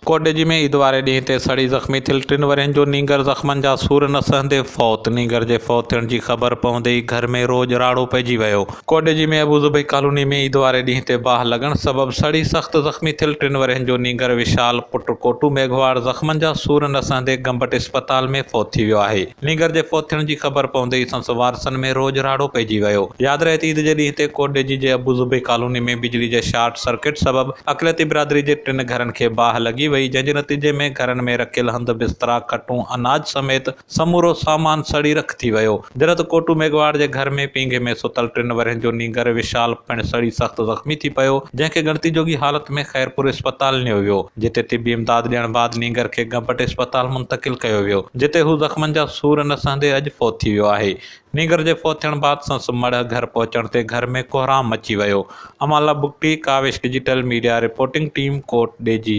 कोटॾिजी में ईद वारे ॾींहं ते सड़ी ज़ख़्मी थियल 3 वरहनि जो नींगर ज़ख़्मनि जा सूर न सहंदे फ़ौत। नींगर जे फ़ौत थियण जी ख़बर पवंदे ई घर में रोज़ राड़ो पइजी वियो। कोटॾिजी में अबू ज़ुबैर कॉलोनी में ईद वारे ॾींहं ते बाहि लॻण सबबि सड़ी सख़्त ज़ख़्मी थियल 3 वरहनि जो नींगर विशाल पुट कोटू मेघवाड़ ज़ख़्मनि जा सूर न सहंदे गंबट अस्पताल में फ़ौत थी वियो आहे। नींगर जे फ़ौत थियण जी ख़बर पवंदे ई संस वारसनि में रोज़ राड़ो पइजी वियो। यादि रहे त ईद जे ॾींहं ते कोटॾिजी जे अबू ज़ुबैर कॉलोनी में बिजली जे शॉर्ट सर्किट सबबि अक़लियती बिरादरी जे 3 घरनि खे बाहि लॻी वई, जंहिंजे नतीजे में घरनि में रखियल हंध बिस्तरा खटूं अनाज समेत समूरो सामान सड़ी रख थी वियो। जरत कोटू मेघवाड़ जे घर में पींघे में सुतल 3 वरहनि जो नींगर विशाल पिणु सड़ी सख़्त ज़ख़्मी थी पियो, जंहिंखे ॻणती जोगी हालत में ख़ैरपुर अस्पताल नियो वियो, जिते तिबी इमदाद ॾियण बाद नींगर खे गंबट अस्पताल मुंतक़िल कयो वियो, जिते हू ज़ख़्मनि जा सूर न सहंदे अॼु फ़ौत थी वियो आहे। नींगर जे फ़ौत थियण बाद संस मड़ घर पहुचण ते घर में कोहराम मची वियो। Amala Bugti, Kawish digital media reporting team, कोटॾिजी।